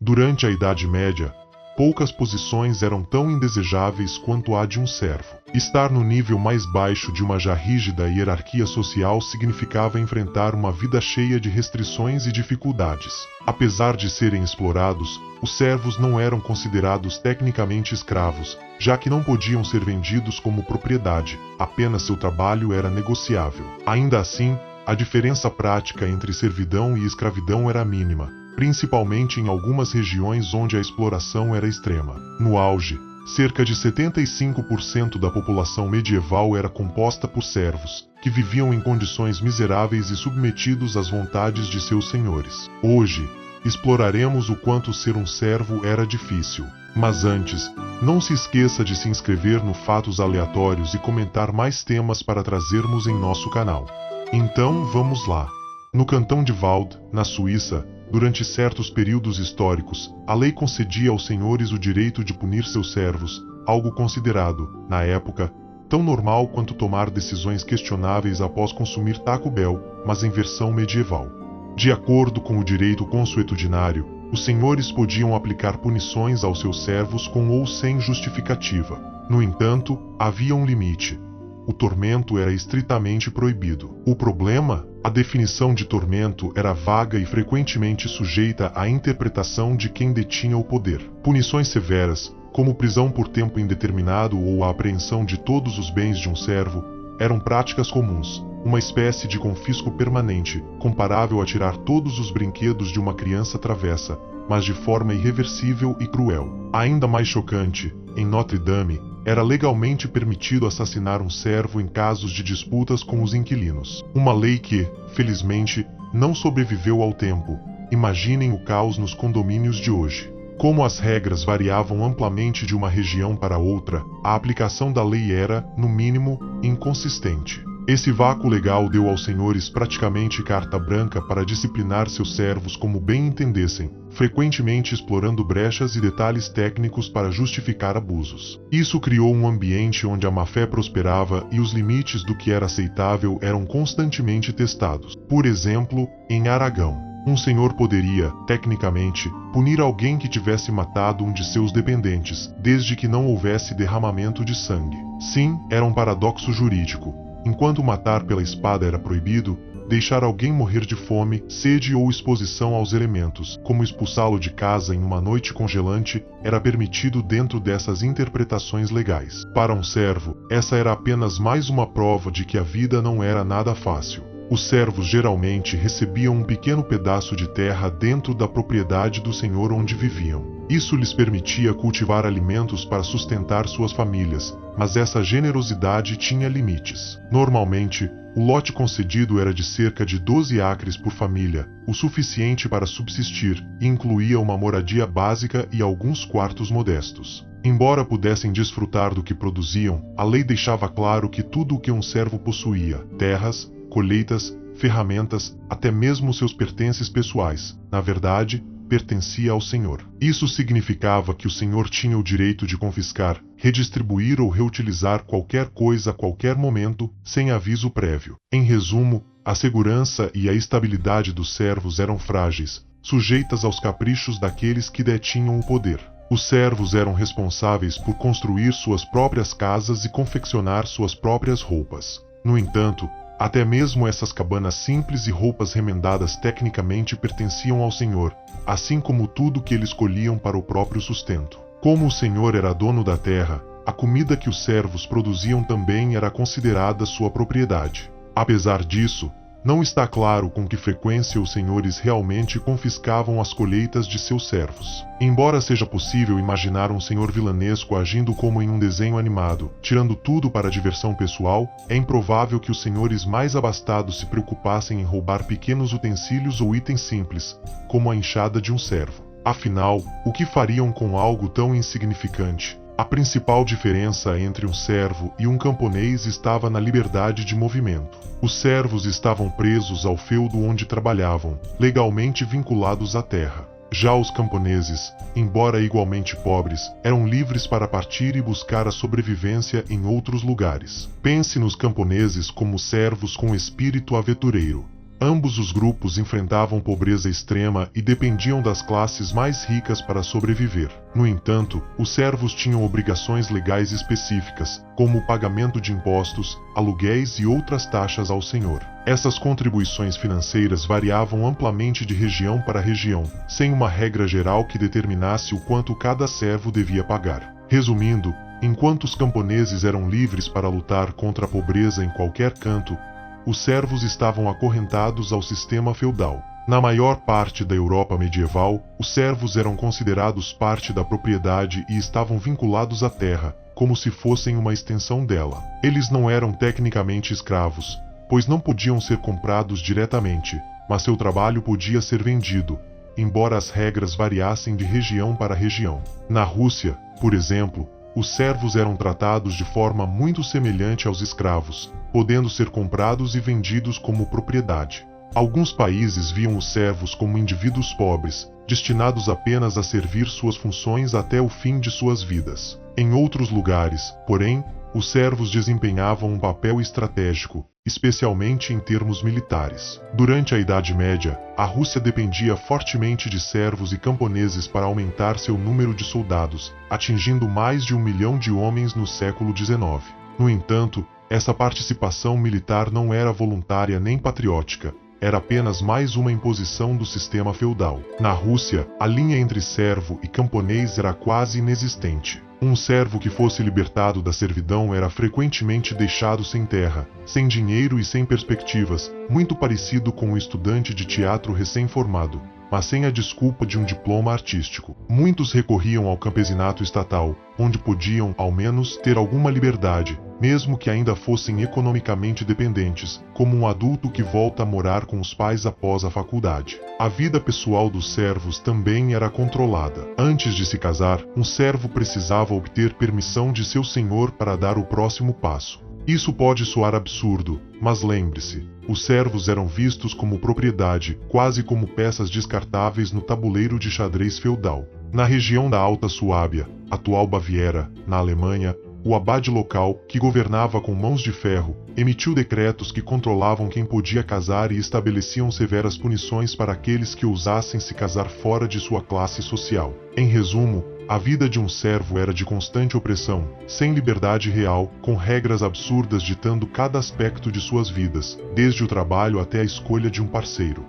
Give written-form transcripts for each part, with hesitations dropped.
Durante a Idade Média, poucas posições eram tão indesejáveis quanto a de um servo. Estar no nível mais baixo de uma já rígida hierarquia social significava enfrentar uma vida cheia de restrições e dificuldades. Apesar de serem explorados, os servos não eram considerados tecnicamente escravos, já que não podiam ser vendidos como propriedade, apenas seu trabalho era negociável. Ainda assim, a diferença prática entre servidão e escravidão era mínima, principalmente em algumas regiões onde a exploração era extrema. No auge, cerca de 75% da população medieval era composta por servos, que viviam em condições miseráveis e submetidos às vontades de seus senhores. Hoje, exploraremos o quanto ser um servo era difícil. Mas antes, não se esqueça de se inscrever no Fatos Aleatórios e comentar mais temas para trazermos em nosso canal. Então vamos lá. No cantão de Vaud, na Suíça, durante certos períodos históricos, a lei concedia aos senhores o direito de punir seus servos, algo considerado, na época, tão normal quanto tomar decisões questionáveis após consumir Taco Bell, mas em versão medieval. De acordo com o direito consuetudinário, os senhores podiam aplicar punições aos seus servos com ou sem justificativa. No entanto, havia um limite. O tormento era estritamente proibido. O problema? A definição de tormento era vaga e frequentemente sujeita à interpretação de quem detinha o poder. Punições severas, como prisão por tempo indeterminado ou a apreensão de todos os bens de um servo, eram práticas comuns, uma espécie de confisco permanente, comparável a tirar todos os brinquedos de uma criança travessa, mas de forma irreversível e cruel. Ainda mais chocante, em Notre Dame, era legalmente permitido assassinar um servo em casos de disputas com os inquilinos. Uma lei que, felizmente, não sobreviveu ao tempo. Imaginem o caos nos condomínios de hoje. Como as regras variavam amplamente de uma região para outra, a aplicação da lei era, no mínimo, inconsistente. Esse vácuo legal deu aos senhores praticamente carta branca para disciplinar seus servos como bem entendessem, frequentemente explorando brechas e detalhes técnicos para justificar abusos. Isso criou um ambiente onde a má-fé prosperava e os limites do que era aceitável eram constantemente testados. Por exemplo, em Aragão, um senhor poderia, tecnicamente, punir alguém que tivesse matado um de seus dependentes, desde que não houvesse derramamento de sangue. Sim, era um paradoxo jurídico. Enquanto matar pela espada era proibido, deixar alguém morrer de fome, sede ou exposição aos elementos, como expulsá-lo de casa em uma noite congelante, era permitido dentro dessas interpretações legais. Para um servo, essa era apenas mais uma prova de que a vida não era nada fácil. Os servos geralmente recebiam um pequeno pedaço de terra dentro da propriedade do senhor onde viviam. Isso lhes permitia cultivar alimentos para sustentar suas famílias, mas essa generosidade tinha limites. Normalmente, o lote concedido era de cerca de 12 acres por família, o suficiente para subsistir, e incluía uma moradia básica e alguns quartos modestos. Embora pudessem desfrutar do que produziam, a lei deixava claro que tudo o que um servo possuía, terras, colheitas, ferramentas, até mesmo seus pertences pessoais, na verdade, pertencia ao senhor. Isso significava que o senhor tinha o direito de confiscar, redistribuir ou reutilizar qualquer coisa a qualquer momento, sem aviso prévio. Em resumo, a segurança e a estabilidade dos servos eram frágeis, sujeitas aos caprichos daqueles que detinham o poder. Os servos eram responsáveis por construir suas próprias casas e confeccionar suas próprias roupas. No entanto, até mesmo essas cabanas simples e roupas remendadas tecnicamente pertenciam ao senhor, assim como tudo que eles colhiam para o próprio sustento. Como o senhor era dono da terra, a comida que os servos produziam também era considerada sua propriedade. Apesar disso, não está claro com que frequência os senhores realmente confiscavam as colheitas de seus servos. Embora seja possível imaginar um senhor vilanesco agindo como em um desenho animado, tirando tudo para diversão pessoal, é improvável que os senhores mais abastados se preocupassem em roubar pequenos utensílios ou itens simples, como a enxada de um servo. Afinal, o que fariam com algo tão insignificante? A principal diferença entre um servo e um camponês estava na liberdade de movimento. Os servos estavam presos ao feudo onde trabalhavam, legalmente vinculados à terra. Já os camponeses, embora igualmente pobres, eram livres para partir e buscar a sobrevivência em outros lugares. Pense nos camponeses como servos com espírito aventureiro. Ambos os grupos enfrentavam pobreza extrema e dependiam das classes mais ricas para sobreviver. No entanto, os servos tinham obrigações legais específicas, como o pagamento de impostos, aluguéis e outras taxas ao senhor. Essas contribuições financeiras variavam amplamente de região para região, sem uma regra geral que determinasse o quanto cada servo devia pagar. Resumindo, enquanto os camponeses eram livres para lutar contra a pobreza em qualquer canto, os servos estavam acorrentados ao sistema feudal. Na maior parte da Europa medieval, os servos eram considerados parte da propriedade e estavam vinculados à terra, como se fossem uma extensão dela. Eles não eram tecnicamente escravos, pois não podiam ser comprados diretamente, mas seu trabalho podia ser vendido, embora as regras variassem de região para região. Na Rússia, por exemplo, os servos eram tratados de forma muito semelhante aos escravos, podendo ser comprados e vendidos como propriedade. Alguns países viam os servos como indivíduos pobres, destinados apenas a servir suas funções até o fim de suas vidas. Em outros lugares, porém, os servos desempenhavam um papel estratégico, especialmente em termos militares. Durante a Idade Média, a Rússia dependia fortemente de servos e camponeses para aumentar seu número de soldados, atingindo mais de 1 milhão de homens no século XIX. No entanto, essa participação militar não era voluntária nem patriótica, era apenas mais uma imposição do sistema feudal. Na Rússia, a linha entre servo e camponês era quase inexistente. Um servo que fosse libertado da servidão era frequentemente deixado sem terra, sem dinheiro e sem perspectivas, muito parecido com um estudante de teatro recém-formado, mas sem a desculpa de um diploma artístico. Muitos recorriam ao campesinato estatal, onde podiam, ao menos, ter alguma liberdade, mesmo que ainda fossem economicamente dependentes, como um adulto que volta a morar com os pais após a faculdade. A vida pessoal dos servos também era controlada. Antes de se casar, um servo precisava obter permissão de seu senhor para dar o próximo passo. Isso pode soar absurdo, mas lembre-se, os servos eram vistos como propriedade, quase como peças descartáveis no tabuleiro de xadrez feudal. Na região da Alta Suábia, atual Baviera, na Alemanha, o abade local, que governava com mãos de ferro, emitiu decretos que controlavam quem podia casar e estabeleciam severas punições para aqueles que ousassem se casar fora de sua classe social. Em resumo, a vida de um servo era de constante opressão, sem liberdade real, com regras absurdas ditando cada aspecto de suas vidas, desde o trabalho até a escolha de um parceiro.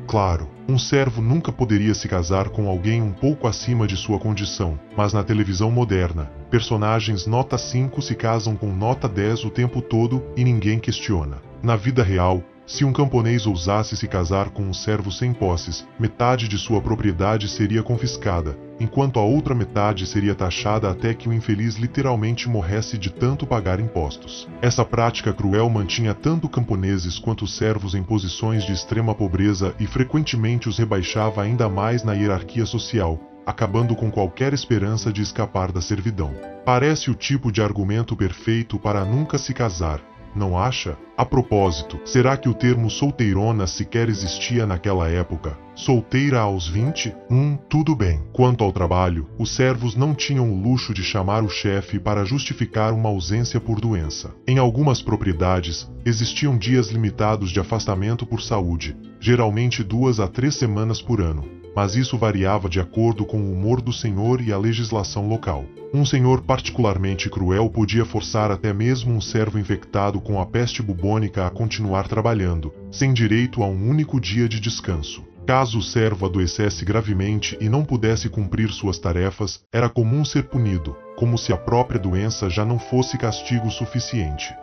Claro, um servo nunca poderia se casar com alguém um pouco acima de sua condição, mas na televisão moderna, personagens nota 5 se casam com nota 10 o tempo todo e ninguém questiona. Na vida real, se um camponês ousasse se casar com um servo sem posses, metade de sua propriedade seria confiscada, enquanto a outra metade seria taxada até que o infeliz literalmente morresse de tanto pagar impostos. Essa prática cruel mantinha tanto camponeses quanto servos em posições de extrema pobreza e frequentemente os rebaixava ainda mais na hierarquia social, acabando com qualquer esperança de escapar da servidão. Parece o tipo de argumento perfeito para nunca se casar, não acha? A propósito, será que o termo solteirona sequer existia naquela época? Solteira aos 20? Tudo bem. Quanto ao trabalho, os servos não tinham o luxo de chamar o chefe para justificar uma ausência por doença. Em algumas propriedades, existiam dias limitados de afastamento por saúde, geralmente 2 a 3 semanas por ano, mas isso variava de acordo com o humor do senhor e a legislação local. Um senhor particularmente cruel podia forçar até mesmo um servo infectado com a peste bubônica a continuar trabalhando, sem direito a um único dia de descanso. Caso o servo adoecesse gravemente e não pudesse cumprir suas tarefas, era comum ser punido, como se a própria doença já não fosse castigo suficiente.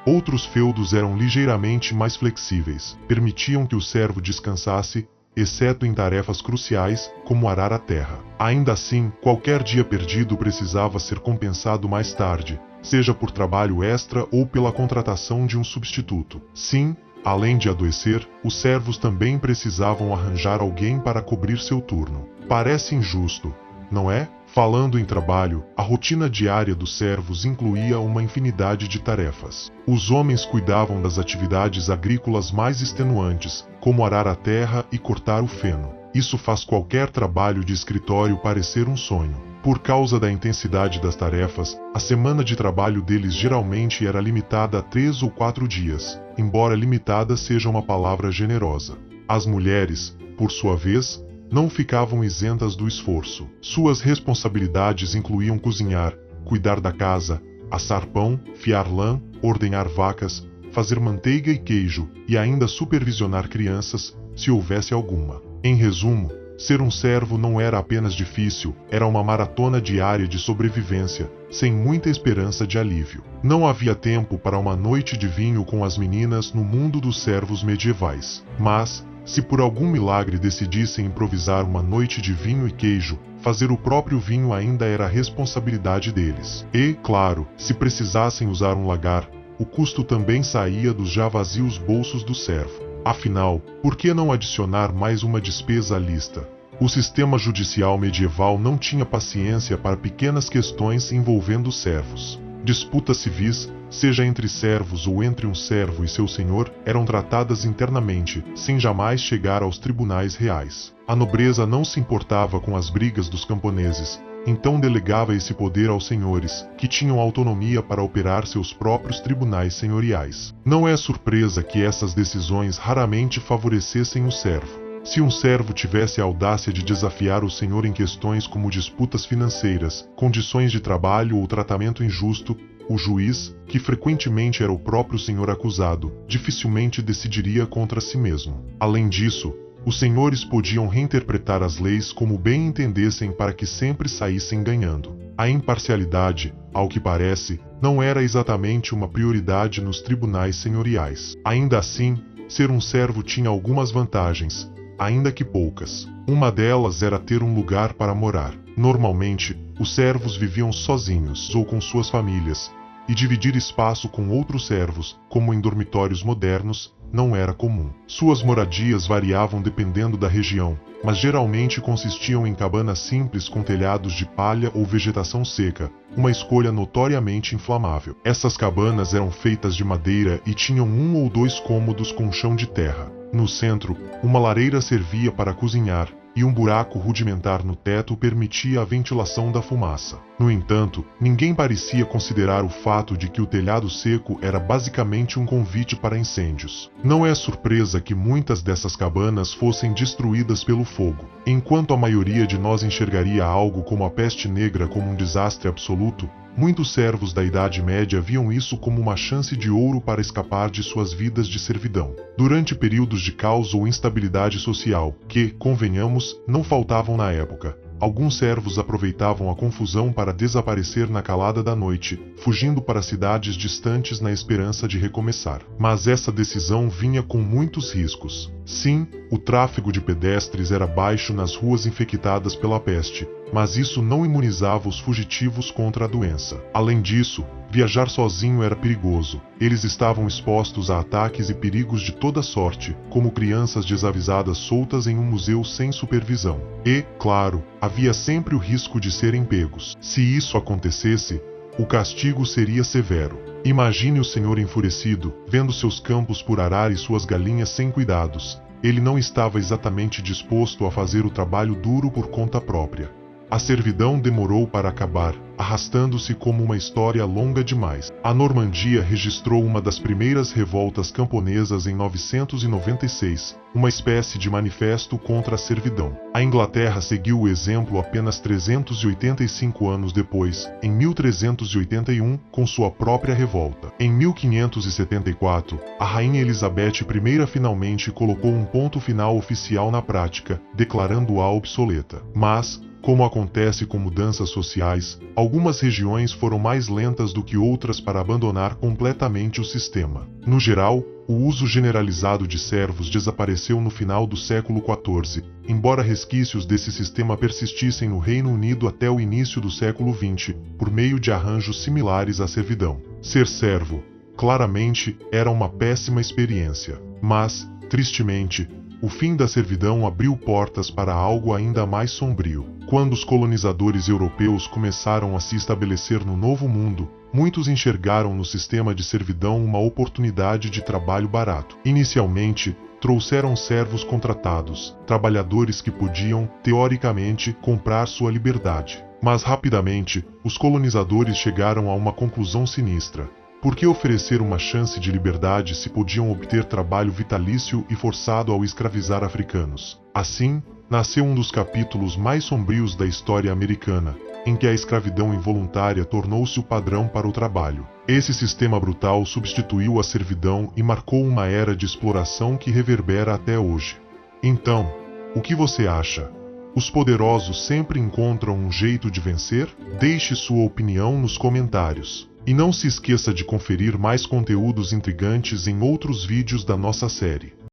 Outros feudos eram ligeiramente mais flexíveis, permitiam que o servo descansasse, exceto em tarefas cruciais, como arar a terra. Ainda assim, qualquer dia perdido precisava ser compensado mais tarde, seja por trabalho extra ou pela contratação de um substituto. Sim, além de adoecer, os servos também precisavam arranjar alguém para cobrir seu turno. Parece injusto, não é? Falando em trabalho, a rotina diária dos servos incluía uma infinidade de tarefas. Os homens cuidavam das atividades agrícolas mais extenuantes, como arar a terra e cortar o feno. Isso faz qualquer trabalho de escritório parecer um sonho. por causa da intensidade das tarefas, a semana de trabalho deles geralmente era limitada a 3 ou 4 dias, embora limitada seja uma palavra generosa. As mulheres, por sua vez, não ficavam isentas do esforço. Suas responsabilidades incluíam cozinhar, cuidar da casa, assar pão, fiar lã, ordenhar vacas, fazer manteiga e queijo e ainda supervisionar crianças, se houvesse alguma. Em resumo, ser um servo não era apenas difícil, era uma maratona diária de sobrevivência, sem muita esperança de alívio. Não havia tempo para uma noite de vinho com as meninas no mundo dos servos medievais. Mas, se por algum milagre decidissem improvisar uma noite de vinho e queijo, fazer o próprio vinho ainda era a responsabilidade deles. E, claro, se precisassem usar um lagar, o custo também saía dos já vazios bolsos do servo. Afinal, por que não adicionar mais uma despesa à lista? O sistema judicial medieval não tinha paciência para pequenas questões envolvendo servos. Disputas civis, seja entre servos ou entre um servo e seu senhor, eram tratadas internamente, sem jamais chegar aos tribunais reais. A nobreza não se importava com as brigas dos camponeses, então delegava esse poder aos senhores, que tinham autonomia para operar seus próprios tribunais senhoriais. Não é surpresa que essas decisões raramente favorecessem o servo. Se um servo tivesse a audácia de desafiar o senhor em questões como disputas financeiras, condições de trabalho ou tratamento injusto, o juiz, que frequentemente era o próprio senhor acusado, dificilmente decidiria contra si mesmo. Além disso, os senhores podiam reinterpretar as leis como bem entendessem para que sempre saíssem ganhando. A imparcialidade, ao que parece, não era exatamente uma prioridade nos tribunais senhoriais. Ainda assim, ser um servo tinha algumas vantagens, ainda que poucas. Uma delas era ter um lugar para morar. Normalmente, os servos viviam sozinhos ou com suas famílias, e dividir espaço com outros servos, como em dormitórios modernos, não era comum. Suas moradias variavam dependendo da região, mas geralmente consistiam em cabanas simples com telhados de palha ou vegetação seca, uma escolha notoriamente inflamável. Essas cabanas eram feitas de madeira e tinham 1 ou 2 cômodos com chão de terra. No centro, uma lareira servia para cozinhar, e um buraco rudimentar no teto permitia a ventilação da fumaça. No entanto, ninguém parecia considerar o fato de que o telhado seco era basicamente um convite para incêndios. Não é surpresa que muitas dessas cabanas fossem destruídas pelo fogo. Enquanto a maioria de nós enxergaria algo como a peste negra como um desastre absoluto, muitos servos da Idade Média viam isso como uma chance de ouro para escapar de suas vidas de servidão. Durante períodos de caos ou instabilidade social, que, convenhamos, não faltavam na época, alguns servos aproveitavam a confusão para desaparecer na calada da noite, fugindo para cidades distantes na esperança de recomeçar. Mas essa decisão vinha com muitos riscos. Sim, o tráfego de pedestres era baixo nas ruas infectadas pela peste, mas isso não imunizava os fugitivos contra a doença. Além disso, viajar sozinho era perigoso. Eles estavam expostos a ataques e perigos de toda sorte, como crianças desavisadas soltas em um museu sem supervisão. E, claro, havia sempre o risco de serem pegos. Se isso acontecesse, o castigo seria severo. Imagine o senhor enfurecido, vendo seus campos por arar e suas galinhas sem cuidados. Ele não estava exatamente disposto a fazer o trabalho duro por conta própria. A servidão demorou para acabar, arrastando-se como uma história longa demais. A Normandia registrou uma das primeiras revoltas camponesas em 996, uma espécie de manifesto contra a servidão. A Inglaterra seguiu o exemplo apenas 385 anos depois, em 1381, com sua própria revolta. Em 1574, a Rainha Elizabeth I finalmente colocou um ponto final oficial na prática, declarando-a obsoleta. Mas, como acontece com mudanças sociais, algumas regiões foram mais lentas do que outras para abandonar completamente o sistema. No geral, o uso generalizado de servos desapareceu no final do século XIV, embora resquícios desse sistema persistissem no Reino Unido até o início do século XX, por meio de arranjos similares à servidão. Ser servo, claramente, era uma péssima experiência. Mas, tristemente, o fim da servidão abriu portas para algo ainda mais sombrio. Quando os colonizadores europeus começaram a se estabelecer no Novo Mundo, muitos enxergaram no sistema de servidão uma oportunidade de trabalho barato. Inicialmente, trouxeram servos contratados, trabalhadores que podiam, teoricamente, comprar sua liberdade. Mas rapidamente, os colonizadores chegaram a uma conclusão sinistra. Por que oferecer uma chance de liberdade se podiam obter trabalho vitalício e forçado ao escravizar africanos? Assim, nasceu um dos capítulos mais sombrios da história americana, em que a escravidão involuntária tornou-se o padrão para o trabalho. Esse sistema brutal substituiu a servidão e marcou uma era de exploração que reverbera até hoje. Então, o que você acha? Os poderosos sempre encontram um jeito de vencer? Deixe sua opinião nos comentários. E não se esqueça de conferir mais conteúdos intrigantes em outros vídeos da nossa série.